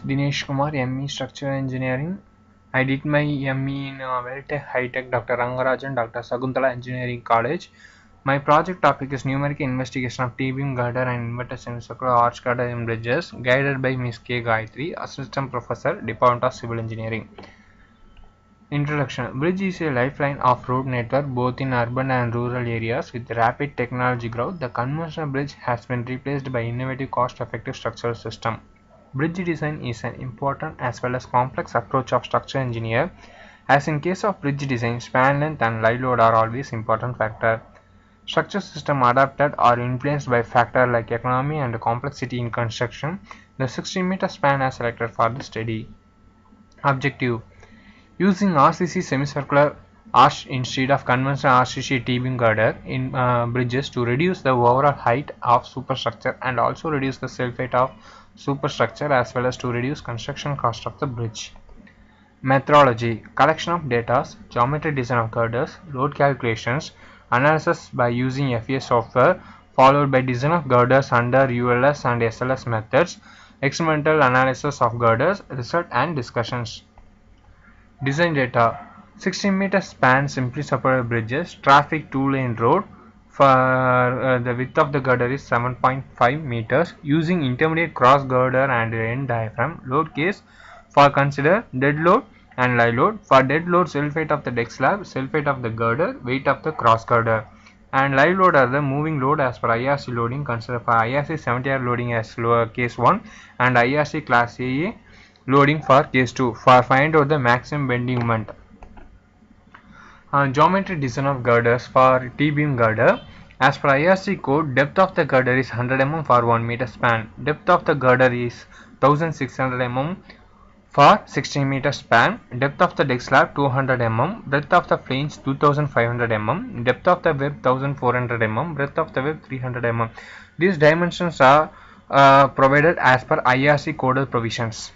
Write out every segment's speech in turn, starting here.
Dinesh Kumar, ME Structural Engineering. I did my ME in Veltech High Tech, Dr. Rangarajan, Dr. Saguntala Engineering College. My project topic is numerical investigation of T-beam girder and inverter semicircular arch girder in bridges, guided by Ms. K. Gayatri, Assistant Professor, Department of Civil Engineering. Introduction. Bridge is a lifeline of road network both in urban and rural areas. With rapid technology growth, the conventional bridge has been replaced by innovative cost-effective structural system. Bridge design is an important as well as complex approach of structural engineer. As in case of bridge design, span length and live load are always important factor. Structure system adapted or influenced by factors like economy and complexity in construction. The 16-meter span is selected for the study. Objective. Using RCC semicircular arch instead of conventional RCC T-beam girder in bridges to reduce the overall height of superstructure and also reduce the self-weight of superstructure as well as to reduce construction cost of the bridge. Methodology. Collection of data, geometric design of girders, load calculations, analysis by using FES software, followed by design of girders under ULS and SLS methods, experimental analysis of girders, result and discussions. Design data. 16-meter span simply supported bridges, traffic 2-lane road. For the width of the girder is 7.5 meters. Using intermediate cross girder and end diaphragm. Load case for consider dead load and live load. For dead load, self-weight of the deck slab, self-weight of the girder, weight of the cross girder. And live load are the moving load as per IRC loading. Consider for IRC 70R loading as case 1 and IRC class A loading for case 2 for find out the maximum bending moment. Geometry design of girders for T-beam girder. As per IRC code, depth of the girder is 100 mm for 1 meter span. Depth of the girder is 1600 mm for 16 meter span. Depth of the deck slab 200 mm. Breadth of the flange 2500 mm. Depth of the web 1400 mm. Breadth of the web 300 mm. These dimensions are provided as per IRC coded provisions.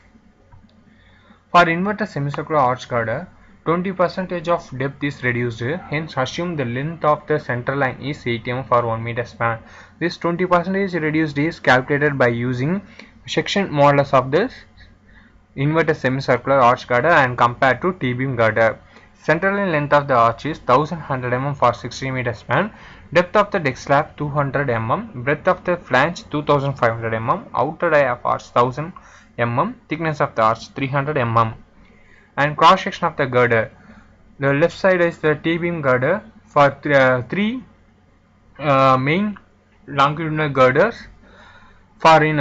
For inverter semicircular arch girder, 20% of depth is reduced, hence assume the length of the center line is 8 mm for 1 meter span. This 20% reduced is calculated by using section modulus of the inverter semicircular arch girder and compared to T-beam girder. Central line length of the arch is 1100 mm for 60 meter span. Depth of the deck slab 200 mm. Breadth of the flange 2500 mm. Outer die of arch 1000 mm. Thickness of the arch 300 mm. And cross section of the girder. The left side is the T-beam girder for three main longitudinal girders. For in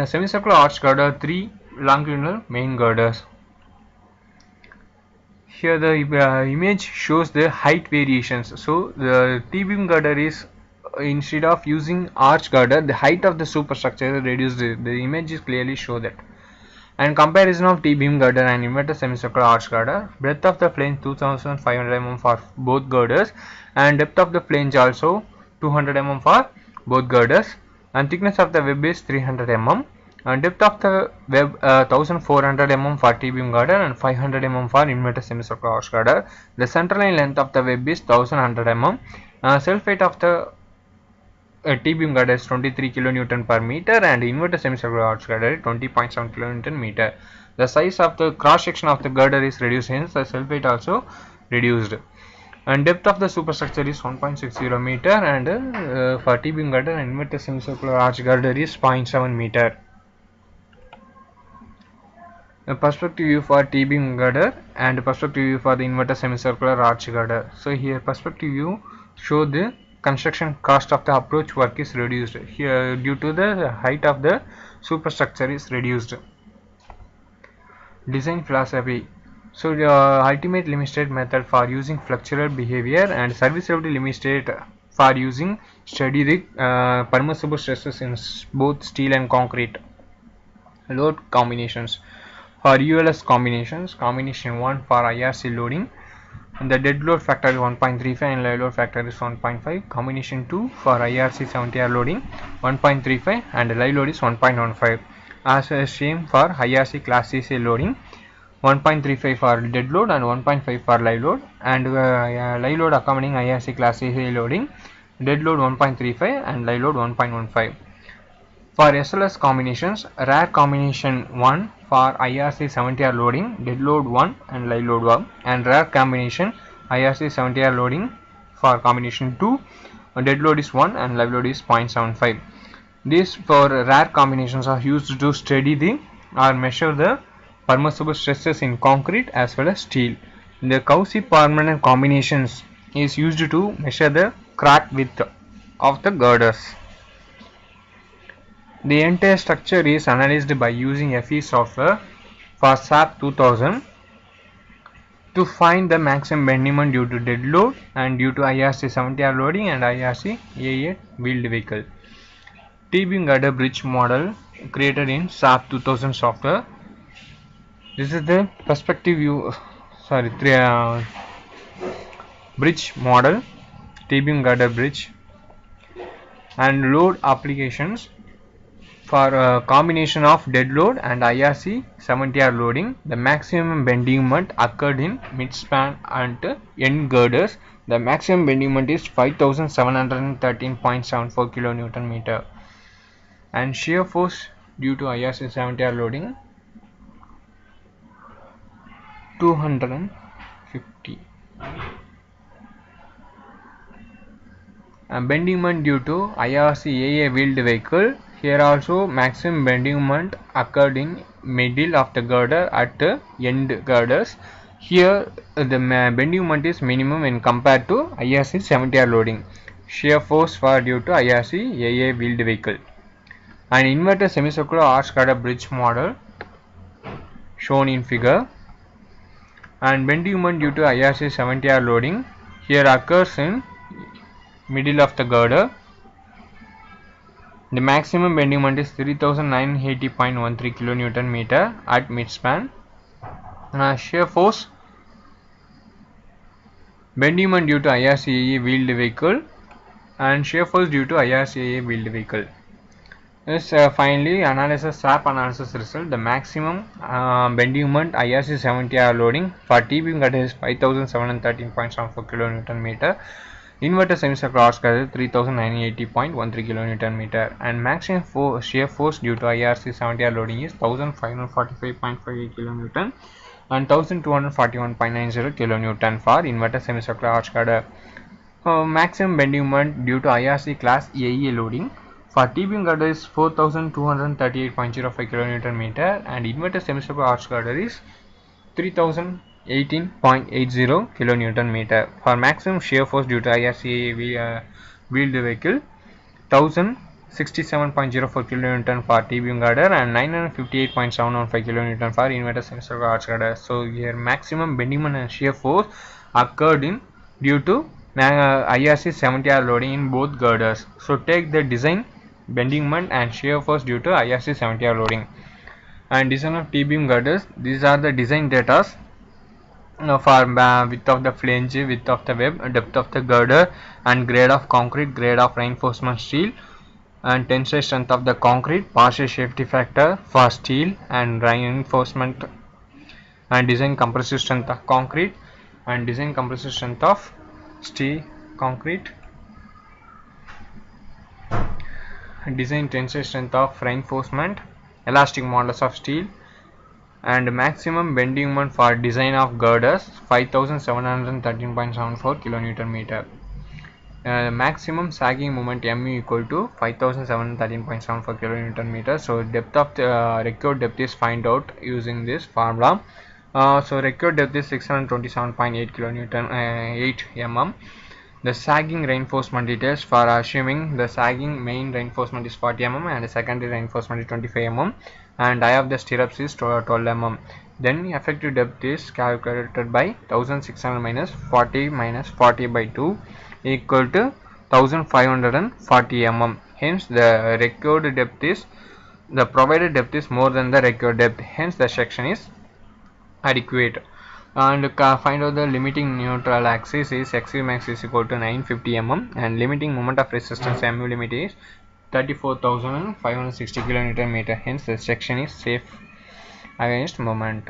semicircular arch girder, 3 longitudinal main girders. Here the image shows the height variations. So the T-beam girder is instead of using arch girder, the height of the superstructure is reduced. The images clearly show that. And comparison of T-beam girder and inverter semicircular arch girder. Breadth of the flange 2500 mm for both girders and depth of the flange also 200 mm for both girders, and thickness of the web is 300 mm. And depth of the web 1400 mm for T-beam girder and 500 mm for inverter semicircular arch girder. The center line length of the web is 1100 mm. Self-weight of the T-beam girder is 23 kN per meter and inverter semicircular arch girder is 20.7 kN meter. The size of the cross section of the girder is reduced, hence the self-weight also reduced. And depth of the superstructure is 1.60 meter and for T-beam girder and inverter semicircular arch girder is 0.7 meter. A perspective view for T-beam girder and perspective view for the inverter semicircular arch girder. So here perspective view show the construction cost of the approach work is reduced here due to the height of the superstructure is reduced. Design philosophy. So the ultimate limit state method for using flexural behavior and serviceability limit state for using steady rig permissible stresses in both steel and concrete. Load combinations. For ULS combinations, combination 1 for IRC loading, and the dead load factor is 1.35 and live load factor is 1.5. Combination 2 for IRC 70R loading 1.35 and live load is 1.15. As same for IRC class CC loading 1.35 for dead load and 1.5 for live load, and live load accompanying IRC class CC loading, dead load 1.35 and live load 1.15. For SLS combinations, rare combination 1 for IRC 70R loading, dead load 1 and live load 1, and rare combination IRC 70R loading for combination 2, dead load is 1 and live load is 0.75. These for rare combinations are used to study the or measure the permissible stresses in concrete as well as steel. The quasi permanent combinations is used to measure the crack width of the girders. The entire structure is analyzed by using FE software for SAP 2000 to find the maximum bending moment due to dead load and due to IRC 70R loading and IRC AA wheeled vehicle. T-beam girder bridge model created in SAP 2000 software. This is the perspective view, bridge model, T-beam girder bridge, and load applications. For a combination of dead load and IRC 70R loading, the maximum bending moment occurred in midspan and end girders. The maximum bending moment is 5713.74 kN, and shear force due to IRC 70R loading 250. Bending moment due to IRC AA wheeled vehicle. Here also maximum bending moment occurred in middle of the girder at the end girders. Here the bending moment is minimum when compared to IRC 70R loading. Shear force for due to IRC AA wheeled vehicle. An inverted semicircular arch girder bridge model shown in figure, and bending moment due to IRC 70R loading here occurs in middle of the girder. The maximum bending moment is 3980.13 kN at midspan. Shear force bending moment due to IRC AA wheeled vehicle and shear force due to IRC AA wheeled vehicle. This finally analysis SAP analysis result. The maximum bending moment IRC 70R loading for T-beam girder is 5713.74 kN. Inverted semicircular arch girder 3980.13 kN, and maximum shear force due to IRC 70R loading is 1545.58 kN and 1241.90 kN for inverted semicircular arch girder. Maximum bending moment due to IRC class AA loading for T-beam girder is 4238.05 kN, and inverted semicircular arch girder is 3018.80 kN. For maximum shear force due to IRC wheeled vehicle 1067.04 kN for T-beam girder and 958.715 kN for inverted semicircular arch girder. So here maximum bending moment and shear force occurred in due to IRC 70R loading in both girders. So take the design bending moment and shear force due to IRC 70R loading and design of T-beam girders. These are the design data for width of the flange, width of the web, depth of the girder, and grade of concrete, grade of reinforcement steel, and tensile strength of the concrete, partial safety factor for steel and reinforcement, and design compressive strength of concrete and design compressive strength of steel concrete, design tensile strength of reinforcement, elastic modulus of steel, and maximum bending moment for design of girders 5713.74 kN. Maximum sagging moment mu equal to 5713.74 kN. So depth of the required depth is find out using this formula. So required depth is 627.8 mm. The sagging reinforcement details for assuming the sagging main reinforcement is 40 mm and the secondary reinforcement is 25 mm and eye of the stirrups is 12 mm. Then effective depth is calculated by 1600 minus 40 by 2 equal to 1540 mm. Hence the required depth is the provided depth is more than the required depth. Hence the section is adequate. And find out the limiting neutral axis is x max is equal to 950 mm and limiting moment of resistance mu limit is 34,560 kN. Hence the section is safe against moment.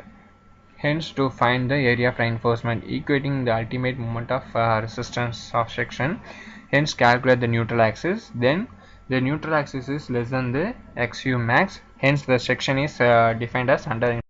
Hence to find the area of reinforcement equating the ultimate moment of resistance of section. Hence calculate the neutral axis, then The neutral axis is less than the XU max, hence the section is defined as under